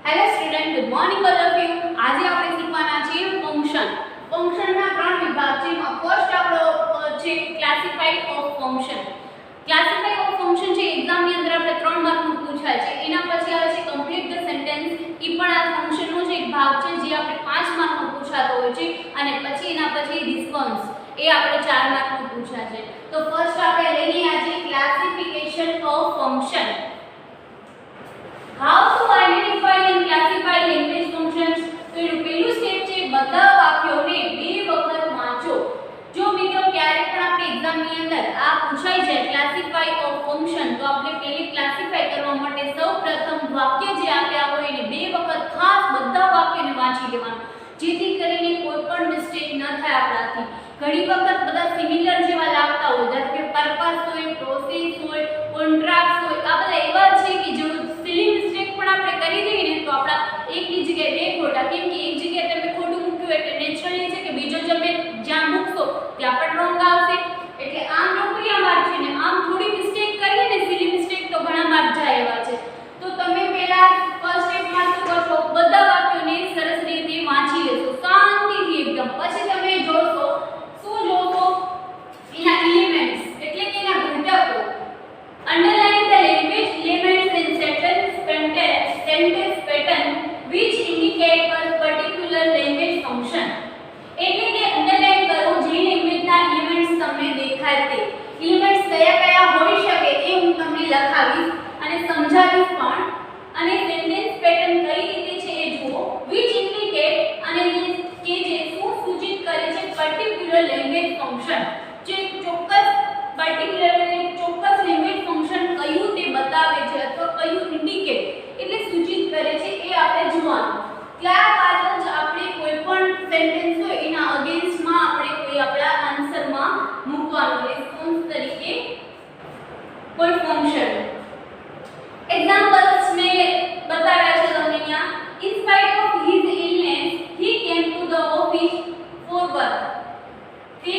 Hello student, good morning all of you. આજે આપણે શીખવાના છીએ ફંક્શન. ફંક્શનના ત્રણ વિભાગ છે. એમાં ફર્સ્ટ આપણો છે classified of function. Classified of function છે એક્ઝામની અંદર આપણે 3 માર્કનું પૂછાય છે. એના પછી આવે છે કમ્પ્લીટ ધ સેન્ટેન્સ. એ પણ આ ફંક્શનનો જ એક ભાગ છે જે આપણે 5 માર્કનો પૂછાતો હોય છે. અને પછી એના પછી રિસ્પોન્સ એ આપણે 4 માર્કનું પૂછાય છે. તો ફર્સ્ટ આપણે લઈએ આજે classification of function. How to identify and classify language functions? તો એનું પહેલું સ્ટેપ છે બધા વાક્યોને બે વખત વાંચો. જો મિત્રો ક્યારેક પણ આપણે એક્ઝામની અંદર આ પૂછાઈ જાય ક્લાસિફાઈ ઓફ ફંક્શન, તો આપણે પહેલી ક્લાસિફાઈ કરવા માટે સૌપ્રથમ વાક્ય જે આપ્યા હોય એને બે વખત ખાસ બધા વાક્યને વાંચી લેવાનું, જેથી કરીને કોઈ પણ મિસ્ટેક ન થાય આપણાથી. ઘણી વખત બધા સિમિલર જેવા લાગતા હોય, જેમ કે પર્પસ હોય, પ્રોસેસ હોય, કોન્ટ્રાક્ટ હોય, આ બધા એવા છે કે જો સિલી મિસ્ટેક પણ આપણે કરી દઈએ ને તો આપણા એકની જગ્યાએ બે ખોટા, કેમ કે એક જગ્યાએ તમે ખોટું મૂક્યું એટલે નેચરલી છે કે બીજો તમે જ્યાં મૂકશો ત્યાં પણ રોંગ આવશે. એટલે આમ નોકરીયા માર્ક છે ને આમ થોડી મિસ્ટેક કરીએ ને સિલી મિસ્ટેક તો ઘણા માર્ક જાય એવા છે. તો તમે પહેલા ફર્સ્ટ સ્ટેપમાં શું કરશો, બધા વાક્યોને સરસ રીતે વાંચી લેશો શાંતિથી એકદમ. પછી તમે જોશો શું જોશો, એના એલિમેન્ટ્સ એટલે કે એના ઘટકો. Underline the language elements in sentence pattern which indicate a particular language function. એટલે કે અંડરલાઈન કરો જે લેંગ્વેજના એલિમેન્ટ્સ તમને દેખાય તે. એલિમેન્ટ્સ કયા કયા હોઈ શકે એ હું તમને લખાવીશ અને સમજાવીશ પણ. અને સેન્ટેન્સ પેટર્ન કઈ રીતે છે એ જુઓ. which indicate અને કે જે શું સૂચિત કરે છે particular language function. જે ચોક્કસ લેંગ્વેજ ફંક્શન કયું તે બતાવે છે અથવા કયું ઇન્ડિકેટ એટલે સૂચિત કરે છે એ આપણે જોવાનું. ત્યારબાદ જ આપણે કોઈ પણ સેન્ટેન્સ હોય એના અગેન્સ્ટમાં આપણે કોઈ આપણા આન્સરમાં મૂકવાનું રિસ્પોન્સ તરીકે કોઈ ફંક્શન. એક્ઝામ્પલ્સ મે બતાવ્યા છે તમને અહીંયા. In spite of his illness he came to the office for work. તે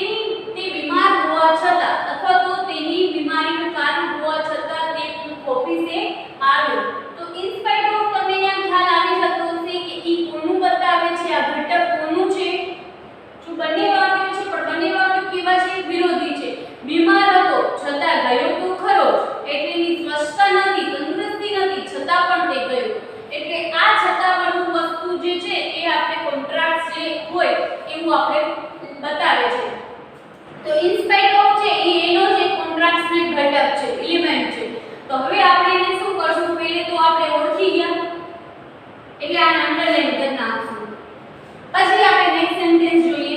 બીમાર હોવા છતાં અથવા તો તેની બીમારીનું કારણ હોવા છતાં તે ઓફિસે આવ્યો. તો ઇન સ્પાઇટ ઓફ તમને અહીંયા ખ્યાલ આવી જતો હશે કે ઈ કોનું બતાવે છે, આ ઘટક કોનું છે. જો બંને વાક્યો છે પણ બંને વાક્યો કેવા છે, વિરોધી છે. બીમાર હતો છતાં ગયો તો ખરો જ, એટલે એની સ્વસ્થતા નથી, તંદુરસ્તી નથી, છતાં પણ તે ગયો. એટલે આ છતાં વાળું વસ્તુ જે છે એ આપણે કોન્ટ્રાક્ટ જે હોય એવું આપણે બતાવે છે. તો ઇન સ્પાઇટ ઓફ છે એ એનો જે કોન્ટ્રાક્ટ ને ઘટક છે, એલિમેન્ટ છે. તો હવે આપણે એને શું કરશું, પહેલે તો આપણે ઓળખી ગયા એટલે આને અંડરલાઈન કરી નાખશું. પછી આપણે નેક્સ્ટ સેન્ટેન્સ જોઈએ.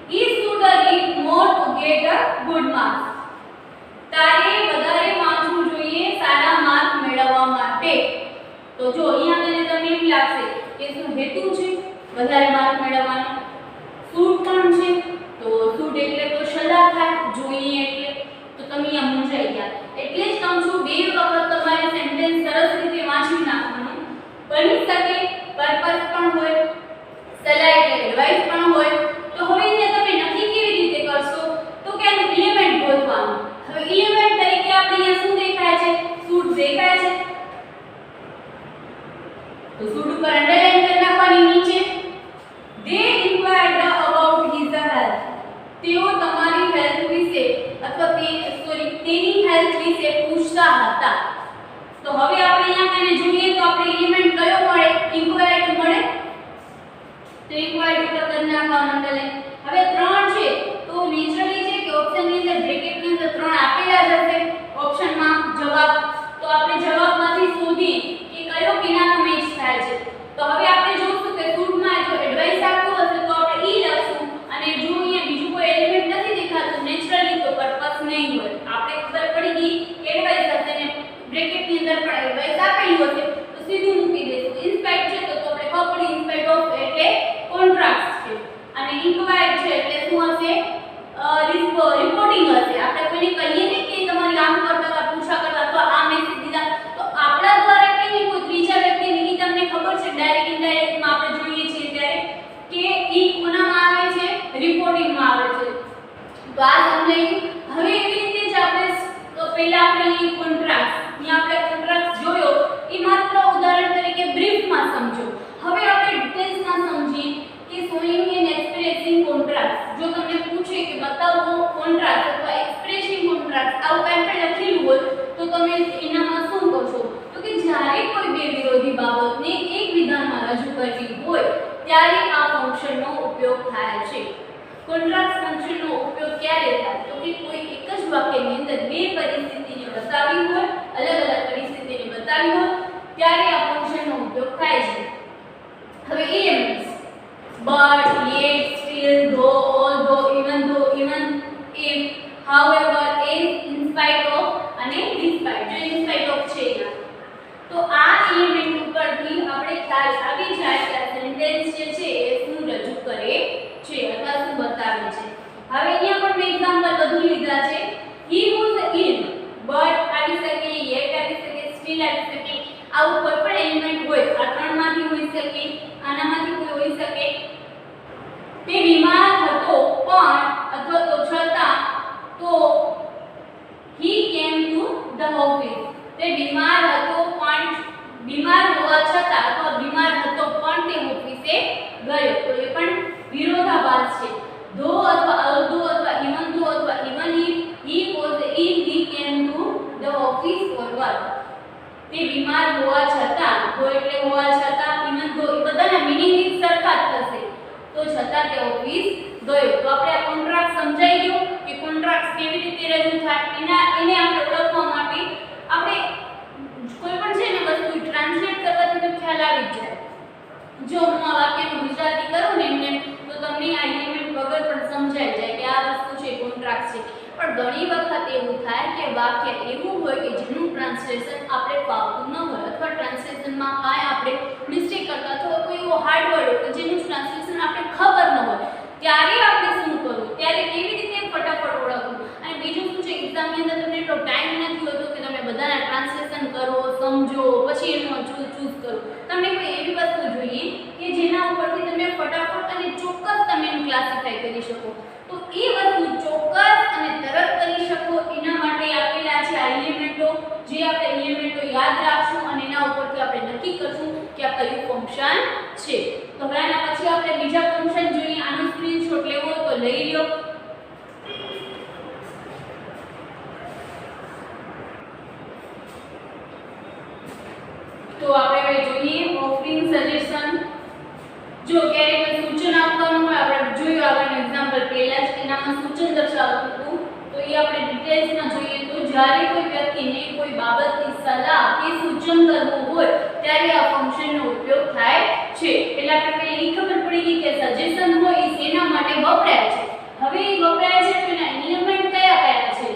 he should read more to get a good marks. તારે વધારે વાંચવું જોઈએ સારા માર્ક મેળવવા માટે. તો જો અહીંયા તમને એમ લાગશે કે શું હેતુ છે વધારે માર્ક મેળવવાનો, શુડ પણ છે. તો શુડ એટલે તો સલાહ થાય જોઈએ એટલે. તો તમે અહીંયા મૂંઝાઈ ગયા. એટલે જ કહું છું બે વખત તમારે સેન્ટેન્સ સરસ રીતે વાંચી નાખવાનું. બની શકે પર્પસ પણ હોય, સલાહ એટલે એડવાઇસ પણ હોય. તો હવે અહીંયા તમે નક્કી કેવી રીતે કરશો, તો કે આનું એલિમેન્ટ ગોતવાનું. હવે એલિમેન્ટ તરીકે આપણે અહીંયા શું દેખાય છે, શુડ દેખાય છે. તો શુડ ઉપર અંડરલાઈન કરી નાખવાની નીચે. they inquired about his health. તેઓ તમારી હેલ્થ વિશે અથવા તેની હેલ્થ વિશે પૂછતા હતા. તો હવે આપણે અહીંયા કને જોઈએ તો આપણે એલિમેન્ટ કયો મળે, ઇન્ક્વાયર્ડ મળે. તો ઇન્ક્વાયર્ડ ઉપર કરી નાખવાનું અંડરલાઈન. હવે 3 છે તો નેચરલી છે કે ઓપ્શનની અંદર બ્રેકેટની અંદર 3 આપેલા જ હશે ઓપ્શનમાં જવાબ. તો આપણે જવાબમાંથી શોધીએ કે કયો કેનામાં મેચ થાય છે. તો હવે આપણે જોશું કે શુડમાં જો એડવાઇસ આપ્યું હશે તો આપણે ઈ લખશું. અને જો અહીંયા બીજું કોઈ એલિમેન્ટ નથી દેખાતું નેચરલી તો પર્પસ નહીં હોય. આપણે ખબર પડી ગઈ એડવાઇસ હશે ને બ્રેકેટની અંદર પણ એડવાઇસ આપેલું હશે તો સીધું મૂકી દઈશું. ઇન સ્પાઇટ છે તો આપણે ખબર પડી ઇન સ્પાઇટ ઓફ એટલે કોન્ટ્રાક્ટ છે. અને ઇન્ક્વાયર્ડ છે એટલે શું હશે, રિપોર્ટિંગ હશે. આપણે કોઈને કહીએ ને કે તમારી આમ કરતા હતા, પૂછા કરતા અથવા આ મેસેજ દીધા, તો આપણા દ્વારા કહીએ કોઈ ત્રીજા વ્યક્તિને ઈ તમને ખબર છે ડાયરેક્ટ ઇનડાયરેક્ટમાં આપણે જોઈએ છીએ ત્યારે કે ઈ કોનામાં આવે છે, રિપોર્ટિંગમાં આવે છે. તો આ સમજાયું. હવે એવી રીતે જ આપણે પહેલા આપણે કોન્ટ્રાક્ટ, અહીંયા આપણે કોન્ટ્રાક્ટ જોયો એ માત્ર ઉદાહરણ તરીકે બ્રીફમાં સમજ બતાવી હોય ત્યારે આ ફંક્શનનો ઉપયોગ થાય છે. હવે elements but yet still though although even if however is in spite of અને despite જો in spite of છે તો આ એલિમેન્ટ ઉપરથી આપણે ખ્યાલ આવી જાય કે આ સેન્ટેન્સ જે છે એ શું રજૂ કરે છે અથવા શું બતાવે છે. હવે અહીંયા પણ મેં એક્ઝામ્પલ બધું લીધા છે. he was in but આવી શકે yet આવી શકે still આવી શકે આવું કોઈ પણ એલિમેન્ટ હોય આ ત્રણમાંથી હોઈ શકે આનામાંથી કોઈ હોઈ શકે. તે બીમાર હતો પણ અથવા તો છતાં તો he came to the office. તે બીમાર હતો પણ બીમાર હોવા છતાં અથવા બીમાર હતો પણ તે ઓફિસે ગયો તો એ પણ વિરોધાભાસ છે. though અથવા although અથવા even though અથવા even if he was ill he came to the office for work. તે બીમાર હોવા છતાં તો એટલે હોવા છતાં even though એ બધાના મીનિંગ એક સરખા જ થશે તો છતાં તે ઓફિસ ગયો. તો આપણે આ કોન્ટ્રાક્ટ સમજાઈ ગયો કે કોન્ટ્રાક્ટ કેવી રીતે રજૂ થાય એને આપણે ઓળખવા માટે આપણે કોઈ પણ છે ને વસ્તુ ટ્રાન્સલેટ કરવાથી તો ખ્યાલ આવી જ જાય. જો હું આ વાક્યનું ગુજરાતી કરું ને એમને તો તમને આ એલિમેન્ટ વગર પણ સમજાઈ જાય કે આ વસ્તુ છે કોન્ટ્રાક્ટ છે. પણ ઘણી વખત એવું થાય કે વાક્ય એવું હોય કે જેનું ટ્રાન્સલેશન આપણે ફાવતું ન હોય અથવા ટ્રાન્સલેશનમાં કાંઈ આપણે મિસ્ટેક કરતા અથવા કોઈ એવો હાર્ડ વર્ડ હોય કે જેનું ટ્રાન્સલેશન આપણે ખબર ન હોય ત્યારે આપણે શું કરવું ત્યારે કેવી રીતે ફટાફટ ઓળખવું. અને બીજું શું છે એક્ઝામની અંદર તમને એટલો ટાઈમ નથી હોતો કે તમે બધાના ટ્રાન્સલેશન કરો સમજો પછી એનું ચૂઝ કરો. તમને કોઈ એવી વસ્તુ જોઈએ કે જેના ઉપરથી તમે ફટાફટ અને ચોક્કસ તમે એનું ક્લાસિફાઈ કરી શકો. તો એ વસ્તુ ચોક્કસ અને તરત કરી શકો એના માટે આપેલા છે આ એલિમેન્ટો જે આપણે એલિમેન્ટો યાદ રાખશું અને એના ઉપરથી આપણે નક્કી કરશું કે આ કયું ફંક્શન છે. તો હવે આના પછી આપણે બીજા ફંક્શન જોઈએ. આનો સ્ક્રીનશોટ લેવો તો લઈ લો. તો આપણે હવે જોઈએ ઓફરિંગ સજેશન. જો ક્યારે કોઈ સૂચન આપવાનું હોય આપણે જોયું આગળનું એક્ઝામ્પલ પહેલા જ એનામાં સૂચન દર્શાવતું હતું તો એ આપણે ડિટેલ્સમાં જોઈએ તો જ્યારે કોઈ વ્યક્તિને કોઈ બાબતની સલાહ કે સૂચન કરવું હોય ત્યારે આ ફંક્શનનો ઉપયોગ થાય છે. એટલે આપણે પહેલા એ ખબર પડી ગઈ કે સજેશન હોય એ શેના માટે વપરાય છે. હવે એ વપરાય છે તો એના એલિમેન્ટ કયા કયા છે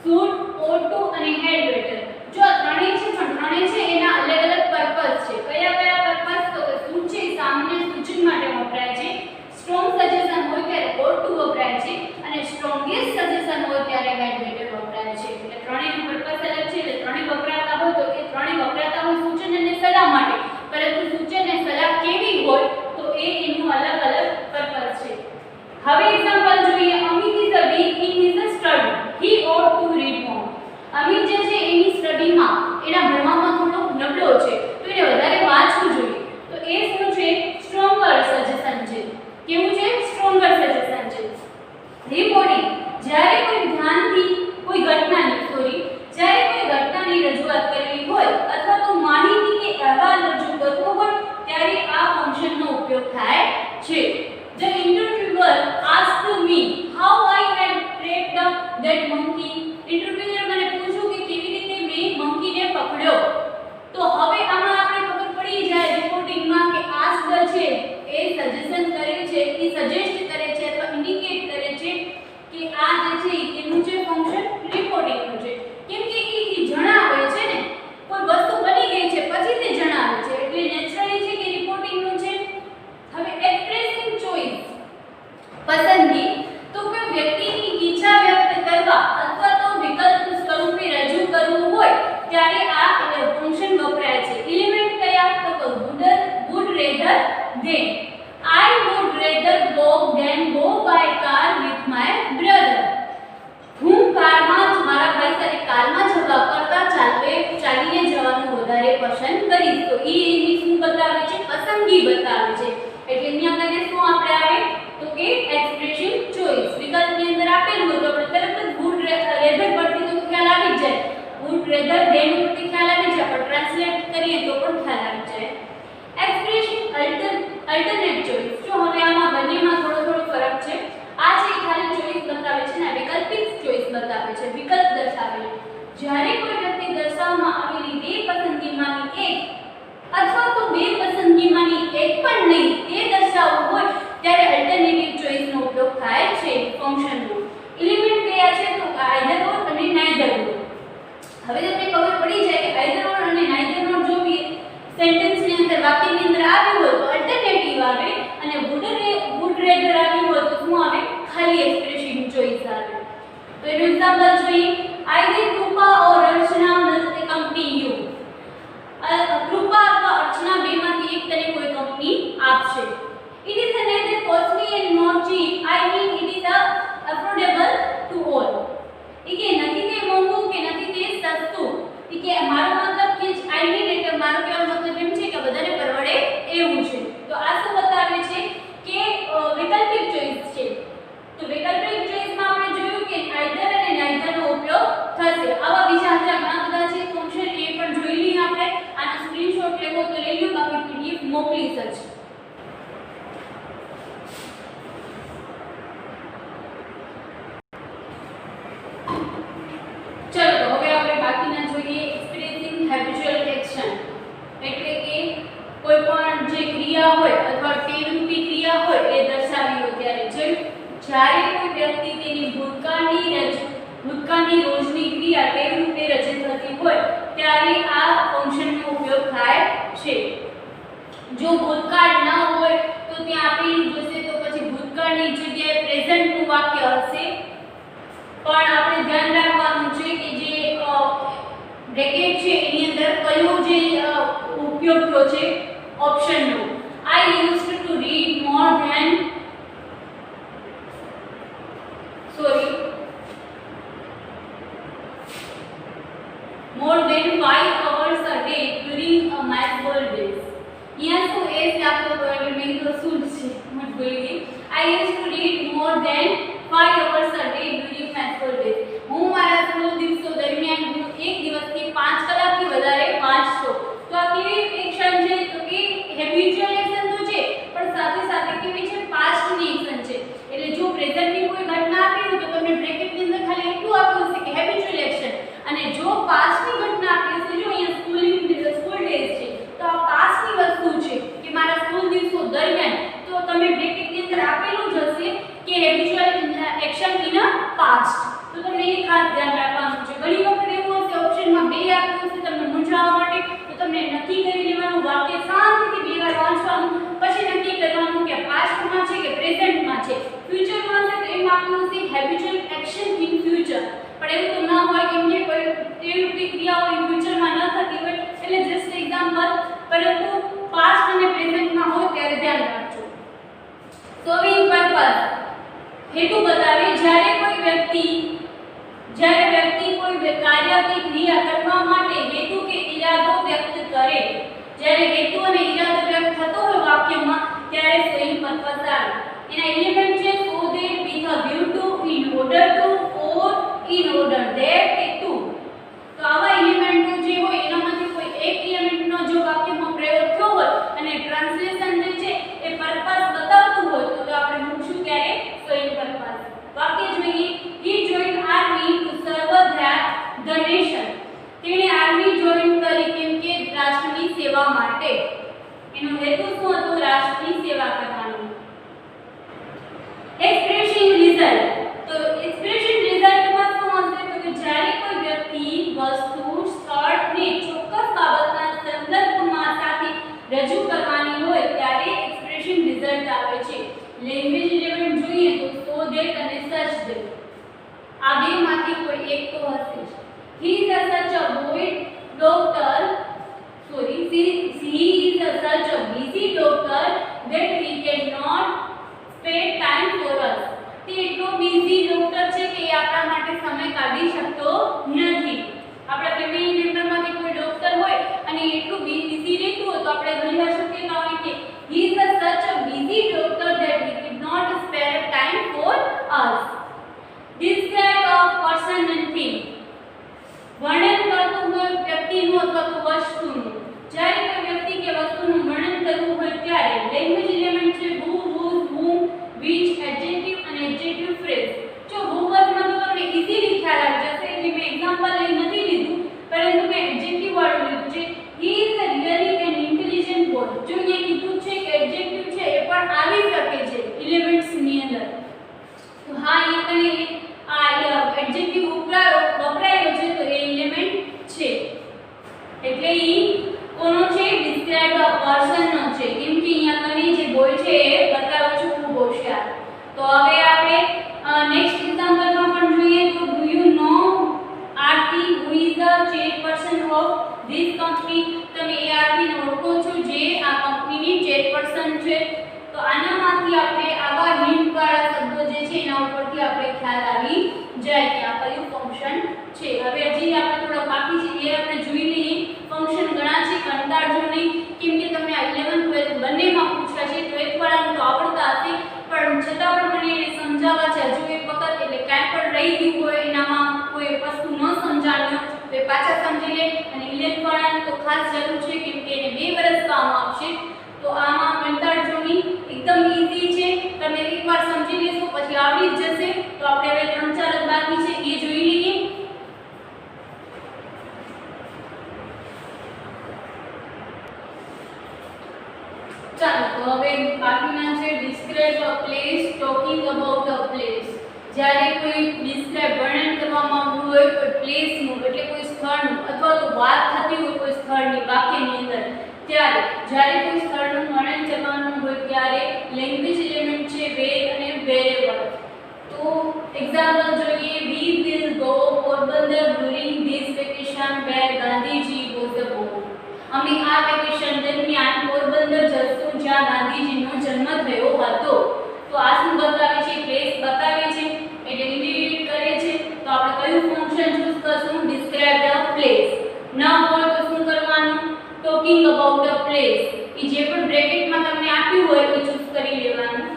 શુડ ઓટુ અને હેડ વેટર. જો આ ત્રણેય છે પણ ત્રણેય છે એના અલગ અલગ પર્પસ છે. કયા કયા પર્પસ તો કે શું છે સામાન્ય સૂચન માટે વપરાય છે. સ્ટ્રોંગ સજેશન હોય ત્યારે ઓટુ વપરાય છે અને સ્ટ્રોંગેસ્ટ સજેશન હોય ત્યારે હેડ વેટર વપરાય છે. એટલે ત્રણેયનો પર્પસ અલગ છે. એટલે ત્રણેય વપરાતા હોય તો એ ત્રણેય વપરાતા હોય સૂચન અને સલાહ માટે પરંતુ સૂચન અને સલાહ કેવી હોય તો એ એનું અલગ અલગ પર્પસ છે. હવે એક્ઝામ્પલ જોઈએ. Amit is a weak in his study. He ought to read more. Amit જે છે એની સ્ટડીમાં એના ભણવામાં થોડો નબળો છે તો એને વધારે વાંચવું જોઈએ. તો એ શું છે સ્ટ્રોંગર સજેશન છે. કેવું છે સ્ટ્રોંગર સજેશન છે. રિપોર્ટિંગ જ્યારે કોઈ ધ્યાનથી કોઈ ઘટનાની રજૂઆત કરવી હોય અથવા તો માહિતી કે અહેવાલ રજૂ કરવો હોય ત્યારે આ ફંક્શનનો ઉપયોગ થાય છે. The interviewer asked me how I had tracked that monkey. Interviewer મને પૂછ્યું કે કેવી રીતે મેં મંકીને પકડ્યો. તો હવે આમાં આપણે ખબર પડી જાય રિપોર્ટિંગમાં કે આસ્ક છે એ સજેશન કરે છે એ સજેસ્ટ કરે છે અથવા ઇન્ડિકેટ કરે છે કે આ જે છે એનું જે ફંક્શન રિપોર્ટિંગનું છે. કેમ કે એ જણાવે છે ને કોઈ વસ્તુ બની ગઈ છે પછી તે જણાવે છે એટલે નેચરલી છે કે રિપોર્ટિંગનું છે. હવે એક્સપ્રેસિંગ ચોઇસ પસંદગી તો કોઈ વ્યક્તિની ઈચ્છા વ્યક્ત કરવા અથવા તો વિકલ્પ સ્વરૂપે રજૂ કરવું હોય ત્યારે આ ફંક્શન વપરાય છે. એલિમેન્ટ કયા તો would rather than. I would rather walk than go by car with my brother. હું કારમાં મારા ભાઈ સાથે કારમાં જવા કરતા ચાલીને જવાનું વધારે પસંદ કરીશ. તો એ એની શું બતાવે છે પસંદગી બતાવે છે. એટલે અહીંયા કને શું આપણે આવે તો કે એક્સપ્રેશન ચોઇસ વિકલ્પની અંદર આપેલું હોય તો આપણે તરત જ would rather પરથી તો ખ્યાલ આવી જાય. would rather than પરથી ખ્યાલ આવી જાય પણ ટ્રાન્સલેટ કરીએ તો પણ ખ્યાલ આવી જાય. Expression alternate choice. જો હવે આમાં બંનેમાં થોડો ફરક છે. આ છે ખાલી ચોઇસ બતાવે છે ને વૈકલ્પિક ચોઇસ બતાવે છે વિકલ્પ દર્શાવે છે. જ્યારે કોઈ વ્યક્તિ દર્શાવવામાં આવેલી બે પસંદગીમાંની એક અથવા તો બે પસંદગીમાંની એક પણ નહીં તે દર્શાવવું હોય ત્યારે અલ્ટરનેટિવ ચોઇસનો ઉપયોગ થાય છે ફંક્શનનો. એલિમેન્ટ કયા છે તો આઇધર ઓર અને નાઇધર ઓર. હવે તમને ખબર પડી જાય કે આઇધર ઓર અને નાઇધર ઓર જો બી સેન્ટેન્સની અંદર વાક્યની અંદર આવ્યું હોય તો અલ્ટરનેટિવ આવે અને વુડ રેધર આવ્યું હોય તો શું આવે ખાલી એક્સપ્રેશન ચોઇસ આવે. તો એનું એક્ઝામ્પલ જોઈએ. Either Kripa or Archana must accompany you. Kripa અથવા અર્ચના બેમાંથી એક તને કોઈ કંપની આપશે. It is neither costly and nor cheap. I mean it is affordable to all. કે નથી તે મોંઘું કે નથી તે સસ્તું. કે મારો મતલબ કે I mean એટલે મારો કહેવાનો મતલબ એમ છે કે બધાને પરવડે એવું છે. તો આ શું બતાવે છે કે વૈકલ્પિક ચોઇસ છે. તો વૈકલ્પિક ચોઇસમાં આપણે જોયું કે આઇધર અને નાઇધર નો ઉપયોગ થશે. આવા બીજા ઘણા બધા છે ફંક્શન એ પણ જોઈ લઈએ આપણે. આનો સ્ક્રીનશોટ લેવો તો લઈ લો, બાકી પીડીએફ મોકલી શકશે. ચલો હવે આપણે બાકીના જોઈએ. એક્સપ્રેસિંગ હેબિચ્યુઅલ એક્શન એટલે કે કોઈ પણ જે ક્રિયા હોય અથવા ટેવરૂપી ક્રિયા હોય એ દર્શાવી હોય ત્યારે જ્યારે કોઈ વ્યક્તિ તેની ભૂતકાળની રોજની ક્રિયા ટેવરૂપે રજૂ થતી હોય ત્યારે આ ફંક્શનનો ઉપયોગ થાય છે. જો ભૂતકાળ ન હોય તો ત્યાં આપેલું જોશે તો પછી ભૂતકાળની જગ્યાએ પ્રેઝન્ટનું વાક્ય હશે. પણ આપણે ધ્યાન રાખવાનું છે કે જે બ્રેકેટ છે એની અંદર કયો જે ઉપયોગ થયો છે ઓપ્શનનો. I used to read more than 5 hours a day during my school days. यहाँ तो ऐसे आपको बोलेंगे मेरी तो सुन से मत बोलिए. I used to read more than 5 hours a day during my school days. હું મારા સ્કૂલ દિવસો દરમિયાન હું એક દિવસથી 5 કલાકથી વધારે વાંચતો. તો આ કેવી એક્શન છે તો કે હેબિચ્યુઅલ એક્શન તો છે પણ સાથે સાથે કેવી છે પાસ્ટની એક્શન છે. એટલે જો પ્રેઝન્ટની કોઈ ઘટના આપી હોય તો તમને બ્રેકેટની અંદર ખાલી એટલું આપ્યું હશે કે હેબિચ્યુઅલ એક્શન. અને જો પાસ્ટની ઘટના આપી હશે, જો અહીંયા સ્કૂલ ડેઝ છે તો આ પાસ્ટની વસ્તુ છે કે મારા સ્કૂલ દિવસો દરમિયાન, તો તમે બ્રેકેટની અંદર આપેલું જ હશે કે હેબિચ્યુઅલ એક્શન ઇન પાસ્ટ. તો તમને એ ખાસ ધ્યાન રાખવાનું છે. ઘણી વખત એવું હશે ઓપ્શનમાં બે આપ્યું હશે તમને મૂંઝાવવા માટે, તો તમને નક્કી કરી લેવાનું વાક્ય શાંતિથી બે વાર વાંચવાનું, પછી નક્કી કરવાનું કે પાસ્ટમાં છે કે પ્રેઝન્ટમાં છે. ફ્યુચરમાં હશે તો એમાં આપ્યું હશે હેબિચ્યુઅલ એક્શન ઇન ફ્યુચર. પણ એવું તો ન હોય કેમ કે કોઈ ટેવરૂપી ક્રિયાઓ ઇન ફ્યુચરમાં ન થતી હોય એટલે જસ્ટ એક્ઝામ્પલ, પરંતુ પાસ્ટ અને પ્રેઝન્ટમાં હોય ત્યારે ધ્યાન રાખજો. સર્વિંગ પર્પસ હેતુ બતાવે. જ્યારે વ્યક્તિ કોઈ કાર્ય કે ક્રિયા કરવા માટે હેતુ કે ઈરાદો વ્યક્ત કરે, જ્યારે હેતુ અને ઈરાદો વ્યક્ત થતો હોય વાક્યમાં ત્યારે સર્વિંગ પર્પસ આવે. એના એલિમેન્ટ છે so that with a view to, in order to, for, in order that, to. તો આવા એલિમેન્ટો જે હોય એનામાંથી કોઈ એક એલિમેન્ટનો જો વાક્યમાં પ્રયોગ થયો હોય અને ટ્રાન્સલેશન જે છે એ પર્પસ બતાવતું હોય તો આપણે મૂકશું ક્યારે સર્વિંગ પર્પસ. વાક્ય જોઈએ. he joined army to serve the nation. તેણે આર્મી જોઈન કરી કેમ કે રાષ્ટ્રની સેવા માટે. એનો હેતુ શું હતો? રાષ્ટ્રની સેવા કરવાનો. Expressing result. તો એક્સપ્રેસિંગ રિઝલ્ટમાં શું હશે તો કે જ્યારે કોઈ વ્યક્તિ વસ્તુ સ્થળને ચોક્કસ બાબતના સંદર્ભમાં સાથે રજૂ કરવાની હોય ત્યારે એક્સપ્રેસિંગ રિઝલ્ટ આવે છે. લેંગ્વેજ એલિમેન્ટ જોઈએ તો so that અને such that. આ બેમાંથી કોઈ એક તો હશે. he is such a boy doctor, sorry, he is such a busy doctor that he cannot spare time for us. તે એટલો બિઝી ડોક્ટર છે કે એ આપણા માટે સમય કાઢી શકતો નથી. આપણા ફેમિલી મેમ્બરમાંથી કોઈ ડોક્ટર હોય અને એટલું બિઝી રહેતું હોય તો આપણે ઘણીવાર શક્યતા હોય કે he is such a busy doctor that he could not spare time for us. Describe a person and thing. વર્ણન કરતું હોય વ્યક્તિનું અથવા તો વસ્તુનું. જ્યારે કોઈ વ્યક્તિ કે વસ્તુનું વર્ણન કરવું હોય ત્યારે લેંગ્વેજ એલિમેન્ટ છે who, whose, whom, which, adjective અને adjective phrase. જો who was માં તો તમને ઈઝીલી ખ્યાલ આવી જશે એટલે મેં એક્ઝામ્પલ લઈ નથી લીધું पर्सन छे। तो आनामांथी આપણે આવા હિન્ટ વાળા શબ્દો જે છે એના ઉપરથી આપણે ખ્યાલ આવી જાય કે આ કયું ફંક્શન છે। હવે હજી આપણે થોડો બાકી છે એ આપણે જોઈ લઈએ। ફંક્શન ઘણા છે, કંટાળજો નહીં, કેમ કે તમને આ 11th 12th બંનેમાં પૂછ્યા છે। 12th વાળાને તો આવડતા હશે, પણ છતાં પણ મને એને સમજાવવા છે હજુ એક વખત, એટલે કાંઈ પણ રહી ગયું હોય એનામાં કોઈ વસ્તુ ન સમજાણ્યો તો એ પાછા સમજી લે। અને 11th વાળાને તો ખાસ જરૂર છે, કેમ કે એને 2 વર્ષ કામ આપશે। તો આમાં કંટાળજો નહીં, એકદમ ઈઝી છે, તમે એકવાર સમજી લેશો પછી આવડી જ જશે। તો આપણે હવે 3-4 જ બાકી છે એ જોઈ લઈએ। ચાલો તો હવે બાકીના છે describe a place, talking about a place. જ્યારે કોઈ ડિસ્ક્રાઇબ વર્ણન કરવામાં આવ્યું હોય કોઈ પ્લેસનું, એટલે કોઈ સ્થળનું, અથવા તો વાત થતી હોય કોઈ સ્થળની વાક્યની અંદર, ત્યારે જ્યારે કોઈ સ્થળનું વર્ણન કરવાનું હોય ત્યારે લેંગ્વેજ એલિમેન્ટ છે વેર અને વેરેવર। તો એક્ઝામ્પલ જોઈએ, we will go Porbandar during this vacation where Gandhiji was born. અમે આ વેકેશન દરમિયાન પોરબંદર જશું જ્યાં ગાંધીજીનો જન્મ થયો હતો। તો આ શું બતાવે છે? પ્લેસ બતાવે છે, એટલે ઇન્ડિકેટ કરે છે। તો આપણે કયું ફંક્શન ચૂઝ કરશું? Describe the place. ન હોય તો શું કરવાનું? Talking about the place. એ જે પણ બ્રેકેટમાં તમને આપ્યું હોય એ ચૂઝ કરી લેવાનું।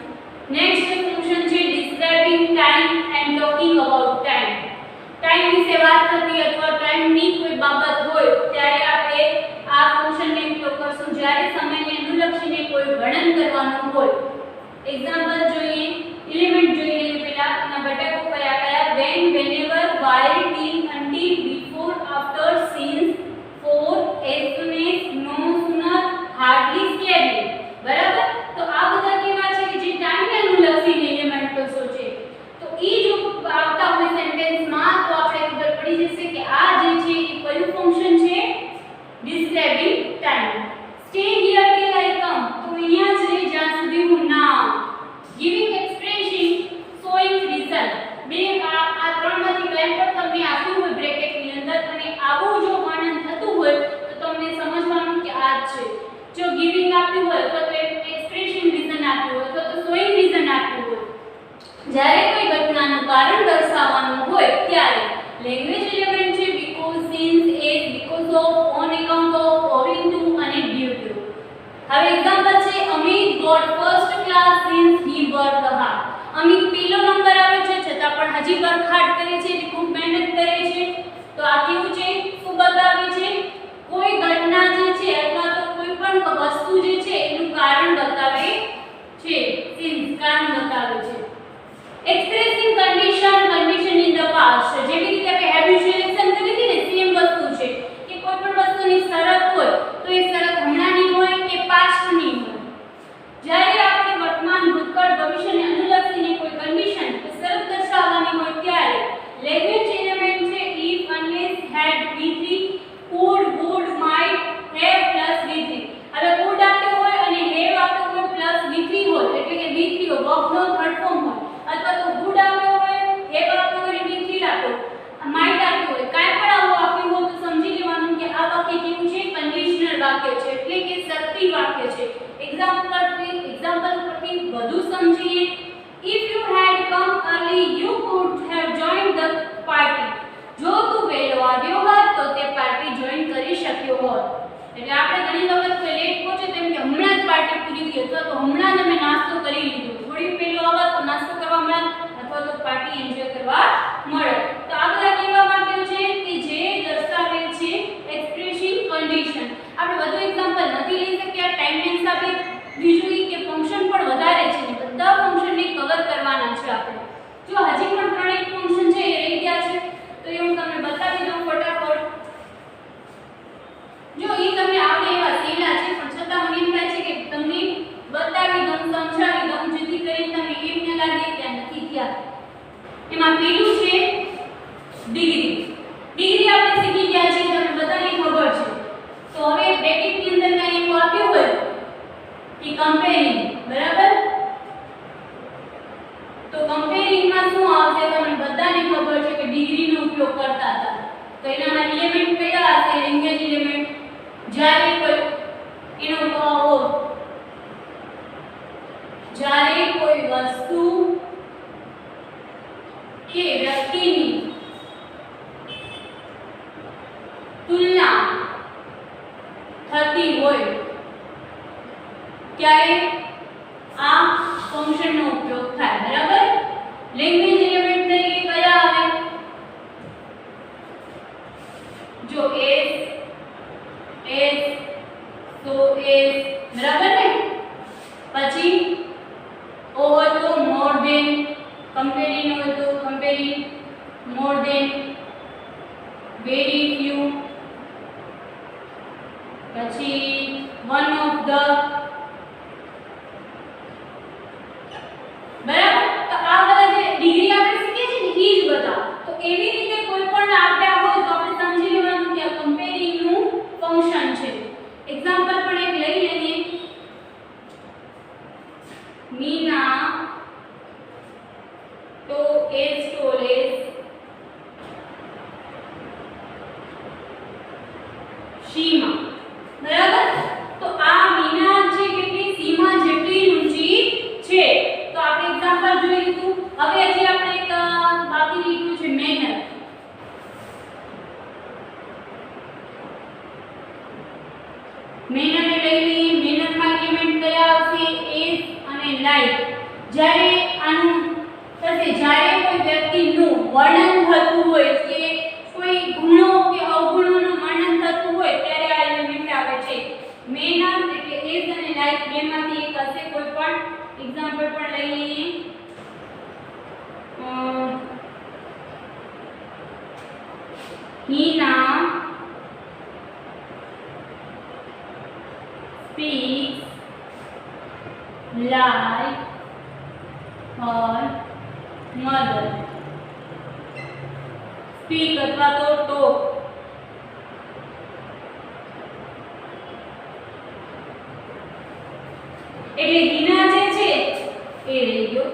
નેક્સ્ટ ફંક્શન છે describing time and talking about time. Time વિશે વાત થતી અથવા ટાઈમની કોઈ બાબત હોય ત્યારે આપણે આ ફંક્શનને ઉપયોગ કરશું જ્યારે સમયને અનુલક્ષીને કોઈ વર્ણન કરવાનું હોય। એક્ઝામ્પલ જોઈએ, એલિમેન્ટ જોઈ લઈએ પહેલા, એના ઘટકો કયા કયા? when, whenever, while, till, until, before, after, since, for, as soon as, no sooner, hardly, scarcely। બરાબર? તો આ બધા કેવા છે કે જે ટાઈમને અનુલક્ષીને એલિમેન્ટો છે। તો ઈ જો આવતા હોય સેન્ટેન્સમાં તો આપણે ખબર પડી જશે કે આ જે છે એ કયું ફંક્શન છે? Describing time. Stay here till I come, તો અહીંયા જ રહે જ્યાં સુધી હું ના આવું। Giving expression, showing reason. બે આ ત્રણમાંથી કંઈ પણ તમને આપ્યું હોય બ્રેકેટની અંદર અને આવું જો વર્ણન થતું હોય તો તમને સમજવાનું કે આ જ છે। જો ગિવિંગ આપ્યું હોય અથવા તો એક્સપ્રેશન રીઝન આપ્યું હોય અથવા તો શોઈંગ રીઝન આપ્યું હોય, જ્યારે કોઈ ઘટનાનું કારણ દર્શાવવાનું હોય ત્યારે લેંગ્વેજ એલિમેન્ટ છે because, since, as, because of, on account of, owing to અને ડ્યુ ટુ। હવે એક્ઝામ્પલ છે, Amit got first class since he worked hard. Amit પહેલો નંબર આવે છે છતાં પણ હજી વર્ક હાર્ડ કરે છે, એટલે ખૂબ મહેનત કરે છે। તો આ કેવું છે? શું બતાવે છે? કોઈ ઘટના જે છે અથવા તો કોઈ પણ વસ્તુ જે છે એનું કારણ બતાવે છે, સિન્સ કારણ બતાવે છે। Expressing condition, condition in the past, જેવી રીતે આપણે હેબિચ્યુઅલ એક્શન કરી હતી ને, સેમ વસ્તુ છે કે કોઈ પણ વસ્તુની શરત હોય તો એ શરત હમણાંની હોય કે પાસ્ટની હોય। જ્યારે આપણે વર્તમાન, ભૂતકાળ, ભવિષ્યને અનુલક્ષીને કોઈ કન્ડિશન કે શરત દર્શાવવાની હોય ત્યારે લેંગ્વેજ એલિમેન્ટ છે if, unless, had, V3, could, would, might, have plus V3। હવે could આપ્યો હોય અને have આપ્યો હોય પ્લસ V3 હોય, એટલે કે V3 વર્બનો થર્ડ ફોર્મ હોય, અથવા તો would આપ્યો હોય, have આપ્યો હોય અને V3 આપ્યો, might આપ્યો હોય, કાંઈ પણ આવું આપ્યું હોય તો સમજી લેવાનું કે આ વાક્ય કેવું છે? કન્ડિશનલ વાક્ય છે, એટલે કે શરતી વાક્ય છે। એક્ઝામ્પલ પરથી વધુ સમજીએ, if you had come early you could have joined the party। જો તું વહેલો આવ્યો હોત તો તે પાર્ટી જોઈન કરી શક્યો હોત। એટલે આપણે ઘણી વખત કોઈ લેટ પહોંચે તેમ કે હમણાં જ પાર્ટી પૂરી થઈ અથવા તો હમણાં જ અમે નાસ્તો કરી લીધો, થોડી પહેલો આવત તો નાસ્તો કરવા મળે અથવા તો પાર્ટી એન્જોય કરવા મળે। તો આ બધા કેવા વાક્યો છે કે જે દર્શાવે છે એક્સપ્રેસિંગ કન્ડિશન। આપણે બધું એક્ઝામ્પલ નથી લઈ શક્યા ટાઈમના હિસાબે, બીજું એ કે ફંક્શન પણ વધારે છે ને બધા ફંક્શનને કવર કરવાના છે આપણે। જો હજી પણ ત્રણેક ફંક્શન છે એ રહી ગયા છે તો એ હું તમને બતાવી દઉં ફટાફટ। જો એ તમને આવડે એવા સહેલા છે પણ છતાં મને એમ થાય છે કે તમને બતાવી દઉં, સમજાવી દઉં, જેથી કરીને તમને એમ ન લાગે કે નથી થયા। એમાં પહેલું છે ડિગ્રી। ડિગ્રી આપણે શીખી ગયા છે, તમને બધાને ખબર છે। તો હવે બ્રેકેટની અંદર કાંઈ એવું આપ્યું હોય કે કમ્પેરિંગ, બરાબર? તો કમ્પેરિંગમાં શું આવશે? તમને બધાને ખબર છે કે ડિગ્રીનો ઉપયોગ કરતા હતા। તો એનામાં એલિમેન્ટ કયા હશે? Language element. જ્યારે કોઈ એનો થતી હોય ત્યારે આ ફંક્શનનો ઉપયોગ થાય. બરાબર. લેંગ્વેજ એલિમેન્ટ તરીકે કયા આવે? જો એસ તો એસ, બરાબર ને. પછી ઓ હોય તો મોર ધેન, કમ્પેરિંગ હોય તો comparing, more than, very few, પછી વન ઓફ ધ. બરાબર. તો આ બધા જે ડિગ્રી આપણે શીખીએ છીએ ને એ જ બધા. તો એવી રીતે કોઈ પણ આપ્યા હોય તો આપણે સમજી લેવાનું કે આ કમ્પેરિંગ નું ફંક્શન છે. એક્ઝામ્પલ પણ એક લઈ લઈએ. મીના તો એસ ટોલેસ સીમા. બરાબર. તો આ મીના છે કેટલી? સીમા જેટલી ઊંચી છે. તો આપણે એક્ઝામ્પલ જોઈ લીધું. હવે હજી આપણે એક બાકી લીધું છે મેનર. મેનર ને લઈ લઈએ. મેનરમાં એલિમેન્ટ કયા આવશે? એસ અને લાઈક. જ્યારે આનું થશે જ્યારે કોઈ વ્યક્તિનું વર્ણન થતું હોય કે કોઈ ગુણો કે અવગુણોનું વર્ણન થતું હોય ત્યારે આ એલિમેન્ટ આવે છે. મેનર એટલે એસ અને લાઈક બેમાંથી એક હશે કોઈ પણ. એક્ઝામ્પલ પણ લઈ લઈએ. Hina speaks like her mother. Speak અથવા તો talk. એટલે હિના જે છે એ રહી ગયો.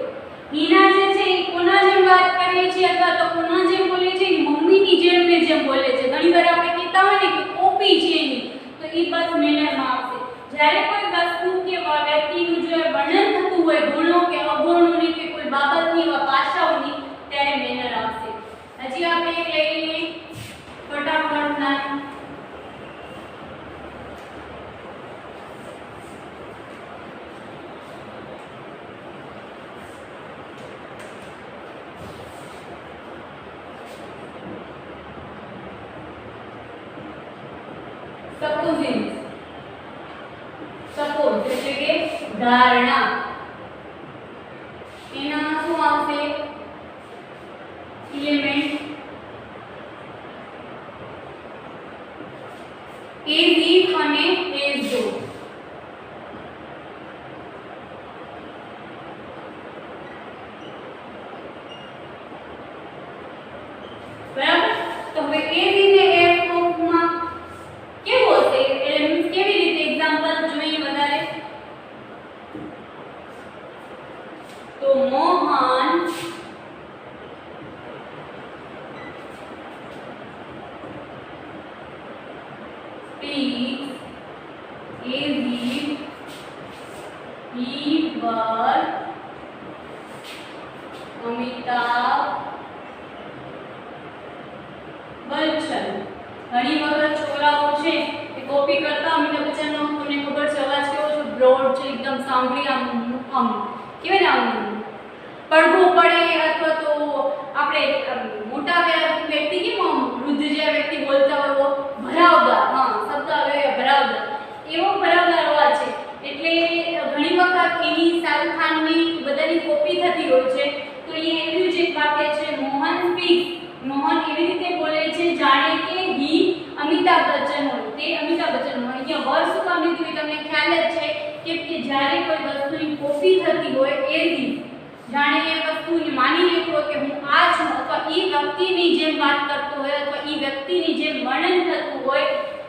હિના જે છે એ કોના જેમ વાત કરે છે અથવા તો કોના જેમ બોલે છે? મમ્મીની જેમ ને જેમ બોલે છે. ઘણીવાર આપણે કહેતા હોય ને કે કોપી છે એની, તો એ બસ મેનરમાં આવશે. જ્યારે કોઈ વસ્તુ કે વ્યક્તિનું જો વર્ણન થતું હોય ગુણો કે અવગુણોની કે કોઈ બાબતની એવા પાસાઓની ત્યારે મેનર આવશે. હજી આપણે એક લઈ લઈએ ફટાફટના. સપોઝિંગ. સપોઝ એટલે કે ધારણા. એના શું આવશે? એલિમેન્ટ એઝ ઇફ અને એઝ ધો. બરાબર. તો હવે એઝ ઇન એફ ફોર્મમાં કેવું હશે? એલિમેન્ટ કેવી રીતે? એક્ઝામ્પલ જોઈએ વધારે. તો Mohan speaks as if he were Amitabh Bachchan. ઘણી વખત છોકરાઓ છે એ કોપી કરતા અમિતાભ બચ્ચનનો. તમને ખબર છે અવાજ કેવો છે? બ્રોડ છે, એકદમ સાંભળી આમ કેવાય ને આમ પડઘો પડે. અથવા તો આપણે મોટા વ્યક્તિ કેમ વૃદ્ધ જે વ્યક્તિ બોલતા હોય ભરાવદાર, હા શબ્દ આવે ભરાવદાર, એવો ભરાવદાર અવાજ છે. એટલે ઘણી વખત એની શાહરુખ ખાનની બધાની કોપી થતી હોય છે. તો એ એવું જ એક વાક્ય છે મોહન સ્પીક્સ. મોહન એવી રીતે બોલે છે જાણે કે હી અમિતાભ બચ્ચન હોય. તે અમિતાભ બચ્ચન હોય. અહીંયા વર્ડ શું કામ લીધું એ તમને ખ્યાલ જ છે કે જ્યારે કોઈ વસ્તુની કોપી થતી હોય એવી જાણે એ વસ્તુને માની લેતો હોય કે હું આ છું અથવા એ વ્યક્તિની જેમ વાત કરતો હોય અથવા એ વ્યક્તિની જેમ વર્ણન થતું હોય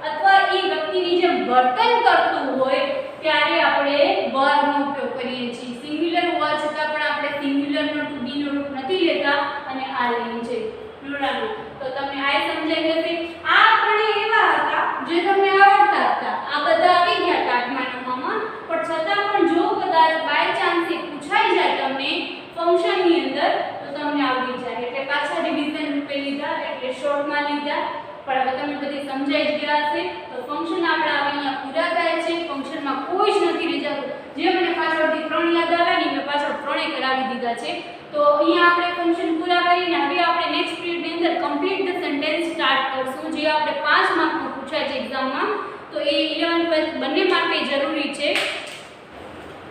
અથવા એ વ્યક્તિની જેમ વર્તન કરતું હોય ત્યારે આપણે વર્બનો ઉપયોગ કરીએ છીએ. સિંગ્યુલર હોવા છતાં પણ આપણે સિંગ્યુલરનો ટુ બી નો રૂપ નથી લેતા અને આ લઈએ છીએ પ્લુરલનો. તો તમને આ સમજાઈ જશે. આ આપણે એવા હતા જે તમને આવડતા હતા. આ બધા આવી ગયા હતા 8મા 9માં, પણ છતાં પણ જો કદાચ બાય ચાન્સ એ પૂછાઈ જાય તમને ફંક્શનની અંદર તો તમને આવડી જાય. એટલે પાછા રિવિઝન રૂપે લીધા, એટલે શોર્ટમાં લીધા, પણ હવે તમને બધી સમજાઈ જ ગયા હશે. તો ફંક્શન આપણા અહીંયા પૂરા થાય છે. ફંક્શનમાં કોઈ જ નથી રહી જતું. જે મને પાછળથી 3 યાદ આવે ને મેં પાછળ 3 કરાવી દીધા છે. તો અહીંયા આપણે ફંક્શન પૂરા કરીને હવે આપણે નેક્સ્ટ પીરિયડની અંદર કમ્પ્લીટ ધ સેન્ટેન્સ સ્ટાર્ટ કરશું, જે આપણે 5 માર્કનું પૂછાય છે એક્ઝામમાં. તો એ 11 12 બંને માટે જરૂરી છે.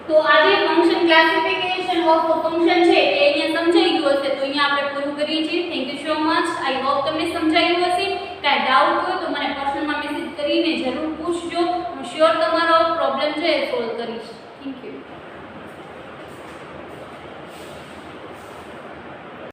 તો આજે ફંક્શન ક્લાસિફિકેશન ઓફ ફંક્શન છે એ અહીંયા સમજાઈ ગયું હશે. તો અહીંયા આપણે પૂરું કરીએ છીએ. Thank you so much. I hope તમને સમજાયું હશે. કાંઈ ડાઉટ હોય તો મને પર્સનલમાં મેસેજ કરીને જરૂર પૂછજો. હું શ્યોર તમારો પ્રોબ્લેમ છે એ સોલ્વ કરીશ.